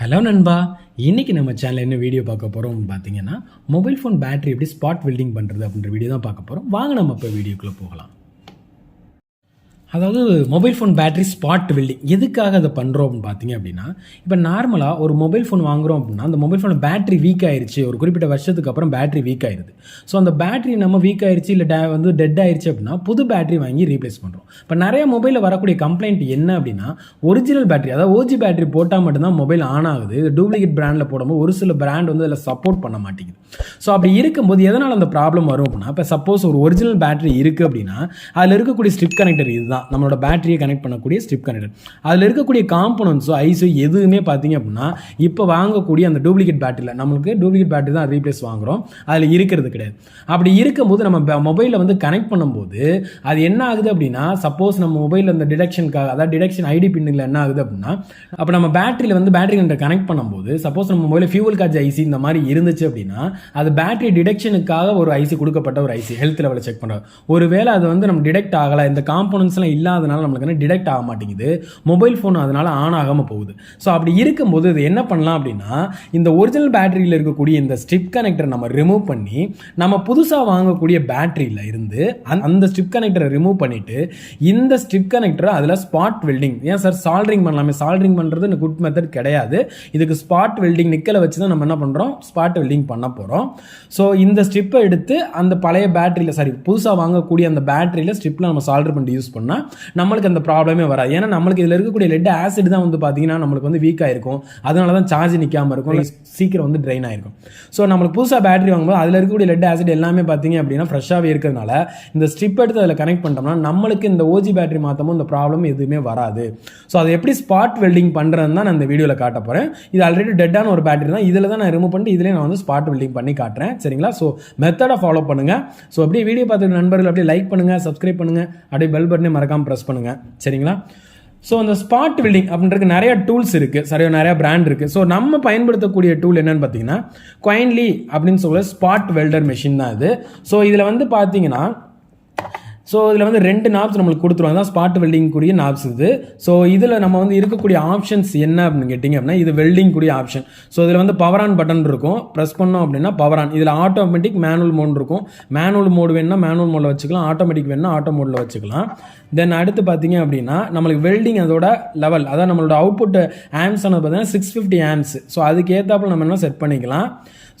Hello நண்பா, இன்றைக்கி நம்ம சேனலில் என்ன வீடியோ பார்க்க போகிறோம்னு பார்த்தீங்கன்னா மொபைல் ஃபோன் பேட்டரி எப்படி ஸ்பாட் வெல்டிங் பண்ணுறது அப்படின்ற வீடியோ தான் பார்க்க போகிறோம். வாங்க நம்ம இப்போ வீடியோக்குள்ளே போகலாம். அதாவது mobile phone battery spot welding எதுக்காக அதை பண்ணுறோம் அப்படின்னு பார்த்தீங்க அப்படின்னா, இப்போ நார்மலாக ஒரு மொபைல் ஃபோன் வாங்குகிறோம் அப்படின்னா அந்த மொபைல் ஃபோன் பேட்டரி வீக் ஆயிடுச்சு, ஒரு குறிப்பிட்ட வருஷத்துக்கு அப்புறம் பேட்டரி வீக் ஆயிடுது. ஸோ அந்த பேட்டரி நம்ம வீக் ஆயிடுச்சு இல்லை டெட் ஆயிடுச்சு அப்படின்னா புது பேட்டரி வாங்கி ரீப்ளேஸ் பண்ணுறோம். இப்போ நிறைய மொபைலில் வரக்கூடிய கம்ப்ளைண்ட் என்ன அப்படின்னா, ஒரிஜினல் பேட்டரி அதாவது ஓஜி பேட்டரி போட்டால் மட்டும்தான் மொபைல் ஆன் ஆகுது. இது டூப்ளிகேட் பிராண்டில் போடும்போது ஒரு சில பிராண்ட் வந்து அதில் சப்போர்ட் பண்ண மாட்டேங்குது. ஸோ அப்படி இருக்கும்போது எதனால் அந்த ப்ராப்ளம் வரும் அப்படின்னா, இப்போ சப்போஸ் ஒரு ஒரிஜினல் பேட்டரி இருக்குது அப்படின்னா அதில் இருக்கக்கூடிய ஸ்ட்ரிப் கனெக்டர் இதுதான் நம்மளோட பேட்டரியை கனெக்ட் பண்ணக்கூடிய ஸ்ட்ரிப் கனெக்டர். அதில் இருக்கக்கூடிய காம்போனன்ட்ஸோ ஐஸோ எதுவுமே பார்த்தீங்க அப்படின்னா இப்போ வாங்கக்கூடிய அந்த டூப்ளிகேட் பேட்டரியில் நம்மளுக்கு டூப்ளிகேட் பேட்டரி தான் ரீப்ளேஸ் வாங்குகிறோம், அதில் இருக்கிறது கிடையாது. அப்படி இருக்கும்போது நம்ம மொபைலில் வந்து கனெக்ட் பண்ணும்போது அது என்ன ஆகுது அப்படின்னா, சப்போஸ் நம்ம மொபைலில் அந்த டிடெக்ஷனுக்காக அதாவது டிடெக்ஷன் ஐடி பின்னில் என்ன ஆகுது அப்படின்னா, அப்போ நம்ம பேட்டரியில் வந்து பேட்டரி கனெக்டர் கனெக்ட் பண்ணும்போது சப்போஸ் நம்ம மொபைலில் ஃபியூவல் கார்ஜ் ஐசி இந்த மாதிரி இருந்துச்சு அப்படின்னா அது பேட்டரி டிடெக்ஷனுக்காக ஒரு ஐசி கொடுக்கப்பட்ட ஒரு ஐசி ஹெல்த் லெவலில் செக் பண்ணுறோம். ஒருவேளை அது வந்து நம்ம டிடெக்ட் ஆகலை, இந்த காம்போனன்ட்ஸ்லாம் இல்லாதனால நம்மளுக்கு டிடெக்ட் ஆக மாட்டேங்குது, மொபைல் ஃபோன் அதனால ஆன் ஆகாமல் போகுது. ஸோ அப்படி இருக்கும்போது இது என்ன பண்ணலாம் அப்படின்னா, இந்த ஒரிஜினல் பேட்டரியில் இருக்கக்கூடிய இந்த ஸ்ட்ரிப் கனெக்டரை நம்ம ரிமூவ் பண்ணி நம்ம புதுசாக வாங்கக்கூடிய பேட்டரியில் இருந்து அந்த ஸ்ட்ரிப் கனெக்டரை ரிமூவ் பண்ணிட்டு இந்த ஸ்ட்ரிப் கனெக்டரை அதில் ஸ்பாட் வெல்டிங், ஏன் சார் சால்டரிங் பண்ணலாமே, சால்டரிங் பண்ணுறது குட் மெத்தட் கிடையாது, இதுக்கு ஸ்பாட் வெல்டிங் நிக்கலை வச்சு தான் நம்ம என்ன பண்ணுறோம், ஸ்பாட் வெல்டிங் பண்ண போகிறோம். ஸோ இந்த ஸ்ட்ரிப்பை எடுத்து அந்த பழைய பேட்டரியில் புதுசாக வாங்கக்கூடிய அந்த பேட்டரியில் ஸ்ட்ரிப்பில் நம்ம சால்டர் பண்ணி யூஸ் பண்ணால் நம்மளுக்கு அந்த ப்ராப்ளமே வராது. ஏன்னா நம்மளுக்கு இதில் இருக்கக்கூடிய லெட் ஆசிட் தான் வந்து பார்த்தீங்கன்னா நம்மளுக்கு வந்து வீக் ஆயிருக்கும், அதனால தான் சார்ஜ் நிற்காமல் இருக்கும், சீக்கிரம் வந்து ட்ரைன் ஆயிருக்கும். ஸோ நம்மளுக்கு புதுசாக பேட்டரி வாங்கும்போது அதில் இருக்கக்கூடிய லெட் ஆசிட் எல்லாமே பார்த்தீங்க அப்படின்னா ஃப்ரெஷ்ஷாகவே இருக்கிறதுனால இந்த ஸ்ட்ரிப் எடுத்து அதில் கனெக்ட் பண்ணிட்டோம்னா நம்மளுக்கு இந்த ஓஜி பேட்டரி மாற்றமும் இந்த ப்ராப்ளம் எதுவுமே வராது. ஸோ அதை எப்படி ஸ்பாட் வெல்டிங் பண்ணுறதுன்னு தான் நான் இந்த வீடியோவில் காட்ட போகிறேன். இது ஆல்ரெடி டெட்டான ஒரு பேட்டரி தான், இதில் தான் நான் ரிமூவ் பண்ணிட்டு இதிலே நான் வந்து ஸ்பாட் வெல்டிங் பண்ணி காட்டுறேன். சரிங்களா? ஸோ மெத்தடை ஃபாலோ பண்ணுங்கள். ஸோ அப்படியே வீடியோ பார்த்துட்டு நண்பர்கள் அப்படியே லைக் பண்ணுங்கள், சப்ஸ்கிரைப் பண்ணுங்கள், அப்படியே பெல் பட்டனே மறக்காமல் ப்ரெஸ் பண்ணுங்கள். சரிங்களா? ஸோ அந்த ஸ்பாட் வெல்டிங் அப்படின்றது நிறைய டூல்ஸ் இருக்குது, சரியாக நிறைய பிராண்ட் இருக்குது. ஸோ நம்ம பயன்படுத்தக்கூடிய டூல் என்னன்னு பார்த்தீங்கன்னா qianli அப்படின்னு சொல்ல ஸ்பாட் வெல்டர் மெஷின் தான் இது. ஸோ இதில் வந்து பார்த்தீங்கன்னா இதில் வந்து 2 நாப்ஸ் நம்மளுக்கு கொடுத்துருவாங்க, தான் ஸ்பாட் வெல்டிங்குரிய நாப்ஸ் இது. ஸோ இதில் நம்ம வந்து இருக்கக்கூடிய ஆப்ஷன்ஸ் என்ன அப்படின்னு கேட்டிங்க அப்படின்னா, இது வெல்டிங் கூடிய ஆப்ஷன். ஸோ இதில் வந்து பவர் ஆன் பட்டன் இருக்கும், ப்ரெஸ் பண்ணோம் அப்படின்னா பவர் ஆன். இதில் ஆட்டோமேட்டிக் மேனுவல் மோட் இருக்கும், மேனுவல் மோடு வேணுன்னா மேனுவல் மோடில் வச்சுக்கலாம், ஆட்டோமேட்டிக் வேணுன்னா ஆட்டோ மோடில் வச்சுக்கலாம். தென் அடுத்து பார்த்தீங்க அப்படின்னா நம்மளுக்கு வெல்டிங் அதோட லெவல், அதாவது நம்மளோட அவுட்புட் ஆம்ஸ் ஆனது பார்த்தீங்கன்னா 650 ஆம்ஸ். ஸோ அதுக்கு ஏற்றாப்புல நம்ம என்ன செட் பண்ணிக்கலாம்.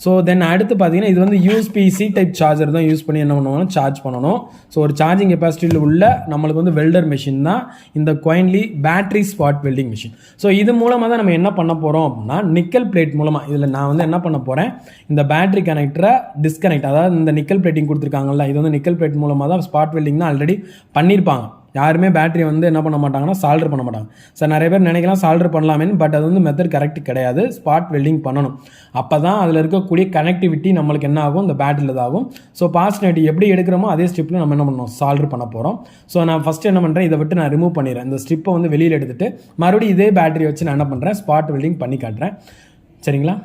ஸோ தென் அடுத்து பார்த்தீங்கன்னா இது வந்து யூஎஸ்பி சி டைப் சார்ஜர் தான் யூஸ் பண்ணி என்ன பண்ணுவோம்னா சார்ஜ் பண்ணணும். ஸோ ஒரு சார்ஜிங் கெப்பாசிட்டியில் உள்ள நம்மளுக்கு வந்து வெல்டர் மிஷின் தான் இந்த qianli battery spot welding machine. So இது மூலமாக தான் நம்ம என்ன பண்ண போகிறோம் அப்படின்னா, நிக்கல் பிளேட் மூலமாக இதில் நான் வந்து என்ன பண்ண போகிறேன், இந்த பேட்டரி கனெக்டரை டிஸ்கனெக்ட், அதாவது இந்த நிக்கல் பிளேட்டிங் கொடுத்துருக்காங்கல்ல, இது வந்து நிக்கல் பிளேட் மூலமாக தான் ஸ்பாட் வெல்டிங் தான் ஆல்ரெடி பண்ணியிருப்பாங்க. யாருமே பேட்டரி வந்து என்ன பண்ண மாட்டாங்கன்னா சால்டர் பண்ண மாட்டாங்க. சார் நிறைய பேர் நினைக்கலாம் சால்டர் பண்ணலாமேன்னு, பட் அது வந்து மெத்தட் கரெக்ட் கிடையாது. ஸ்பாட் வெல்டிங் பண்ணணும், அப்போ தான் அதில் இருக்கக்கூடிய கனெக்டிவிட்டி நம்மளுக்கு என்ன ஆகும், இந்த பேட்டரியில் தான் ஆகும். ஸோ பாசிட்டிவிட்டி எப்படி எடுக்கிறோமோ அதே ஸ்ட்ரிப்பில் நம்ம என்ன பண்ணணும், சால்டர் பண்ண போகிறோம். ஸோ நான் ஃபஸ்ட்டு என்ன பண்ணுறேன், இதை விட்டு நான் ரிமூவ் பண்ணிடுறேன், இந்த ஸ்ட்ரிப்பை வந்து வெளியில் எடுத்துகிட்டு மறுபடியும் இதே பேட்டரி வச்சு நான் என்ன பண்ணுறேன், ஸ்பாட் வெல்டிங் பண்ணி காட்டுறேன். சரிங்களா?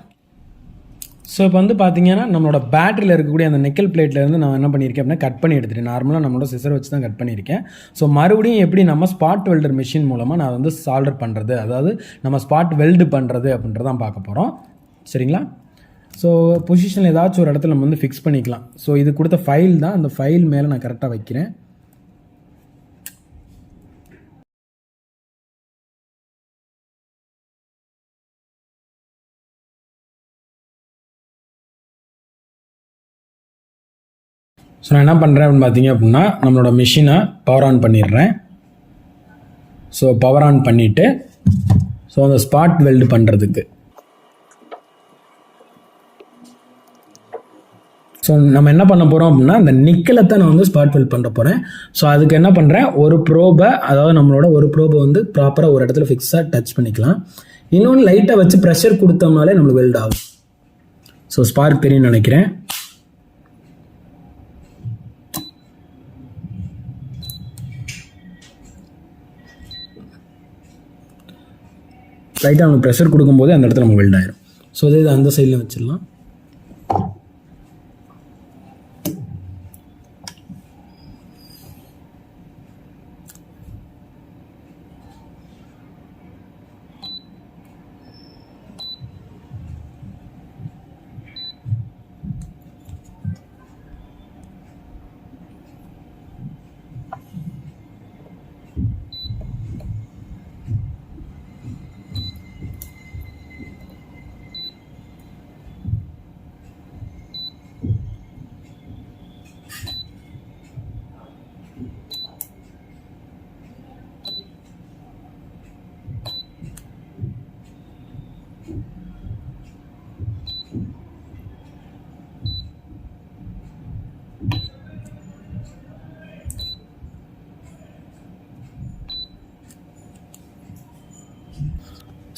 ஸோ இப்போ வந்து பார்த்தீங்கன்னா நம்மளோட பேட்டரியில் இருக்கக்கூடிய அந்த நிக்கல் பிளேட்லேருந்து நான் என்ன பண்ணியிருக்கேன் அப்படின்னா கட் பண்ணி எடுத்துகிட்டு, நார்மலாக நம்மளோட சிசர் வச்சு தான் கட் பண்ணியிருக்கேன். ஸோ மறுபடியும் எப்படி நம்ம ஸ்பாட் வெல்டர் மிஷின் மூலமாக நான் வந்து சால்டர் பண்ணுறது, அதாவது நம்ம ஸ்பாட் வெல்டு பண்ணுறது அப்படின்றதான் பார்க்க போகிறோம். சரிங்களா? ஸோ பொசிஷனில் ஏதாச்சும் ஒரு இடத்துல நம்ம வந்து ஃபிக்ஸ் பண்ணிக்கலாம். ஸோ இது கொடுத்த ஃபைல் தான், அந்த ஃபைல் மேலே நான் கரெக்டாக வைக்கிறேன். ஸோ நான் என்ன பண்ணுறேன் அப்படின்னு பார்த்தீங்க அப்படின்னா, நம்மளோட மிஷினை பவர் ஆன் பண்ணிடுறேன். ஸோ பவர் ஆன் பண்ணிவிட்டு ஸோ அந்த ஸ்பாட் வெல்டு பண்ணுறதுக்கு ஸோ நம்ம என்ன பண்ண போகிறோம் அப்படின்னா, அந்த நிக்கலை தான் நான் வந்து ஸ்பாட் வெல்ட் பண்ண போகிறேன். ஸோ அதுக்கு என்ன பண்ணுறேன், ஒரு ப்ரோபை, அதாவது நம்மளோட ஒரு ப்ரோபை வந்து ப்ராப்பராக ஒரு இடத்துல ஃபிக்ஸாக டச் பண்ணிக்கலாம். இன்னொன்று லைட்டாக வச்சு ப்ரெஷர் கொடுத்தோம்னாலே நம்மளுக்கு வெல்ட் ஆகும். ஸோ ஸ்பார்க் தெரியும்னு நினைக்கிறேன். லைட்டாக அவனுக்கு ப்ரெஷர் கொடுக்கும்போது அந்த இடத்துல நம்ம வெல்ட் ஆயிரும். ஸோ இது அந்த சைடில் வச்சிடலாம்.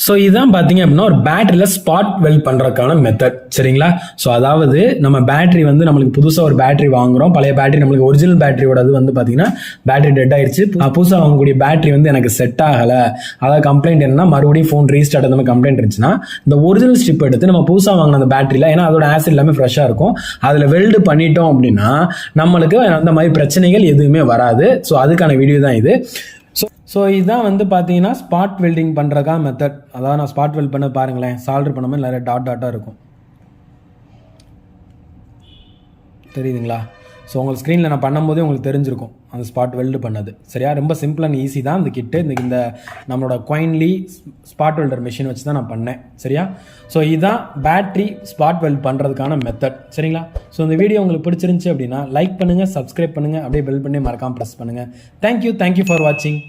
ஸோ இதுதான் பார்த்தீங்க அப்படின்னா ஒரு பேட்டரியில் ஸ்பாட் வெல்ட் பண்ணுறதுக்கான மெத்தட், சரிங்களா? ஸோ அதாவது நம்ம பேட்டரி வந்து நம்மளுக்கு புதுசாக ஒரு பேட்டரி வாங்குறோம், பழைய பேட்டரி நம்மளுக்கு ஒரிஜினல் பேட்டரியோட அது வந்து பார்த்தீங்கன்னா பேட்டரி டெட் ஆயிடுச்சு, புதுசாக வாங்கக்கூடிய பேட்டரி வந்து எனக்கு செட் ஆகலை, அதாவது கம்ப்ளைண்ட் என்னன்னா மறுபடியும் ஃபோன் ரீஸ்டார்ட் அந்த மாதிரி கம்ப்ளைண்ட் இருந்துச்சுன்னா இந்த ஒரிஜினல் ஸ்ட்ரிப் எடுத்து நம்ம புதுசாக வாங்கின அந்த பேட்டரியில், ஏன்னா அதோட ஆசிட் எல்லாமே ஃப்ரெஷ்ஷாக இருக்கும், அதில் வெல்டு பண்ணிட்டோம் அப்படின்னா நம்மளுக்கு அந்த மாதிரி பிரச்சனைகள் எதுவுமே வராது. ஸோ அதுக்கான வீடியோ தான் இது. ஸோ இதுதான் வந்து பார்த்தீங்கன்னா ஸ்பாட் வெல்டிங் பண்ணுறதுக்கான மெத்தட். அதாவது நான் ஸ்பாட் வெல்ட் பண்ண பாருங்களேன், சால்டர் பண்ணும்போது நிறைய டாட்டாக இருக்கும், தெரியுதுங்களா? ஸோ உங்களுக்கு ஸ்க்ரீனில் நான் பண்ணும்போதே உங்களுக்கு தெரிஞ்சிருக்கும் அந்த ஸ்பாட் வெல்டு பண்ணது, சரியா? ரொம்ப சிம்பிள் அண்ட் ஈஸி தான் இந்த கிட்டு. இந்த நம்மளோட qianli ஸ்பாட் வெல்டர் மிஷின் வச்சு தான் நான் பண்ணேன், சரியா? ஸோ இதுதான் பேட்டரி ஸ்பாட் வெல்ட் பண்ணுறதுக்கான மெத்தட், சரிங்களா? ஸோ இந்த வீடியோ உங்களுக்கு பிடிச்சிருந்துச்சு அப்படின்னா லைக் பண்ணுங்கள், சப்ஸ்கிரைப் பண்ணுங்கள், அப்படியே பெல் பண்ணி மறக்காமல் ப்ரெஸ் பண்ணுங்கள். தேங்க்யூ ஃபார் வாட்சிங்.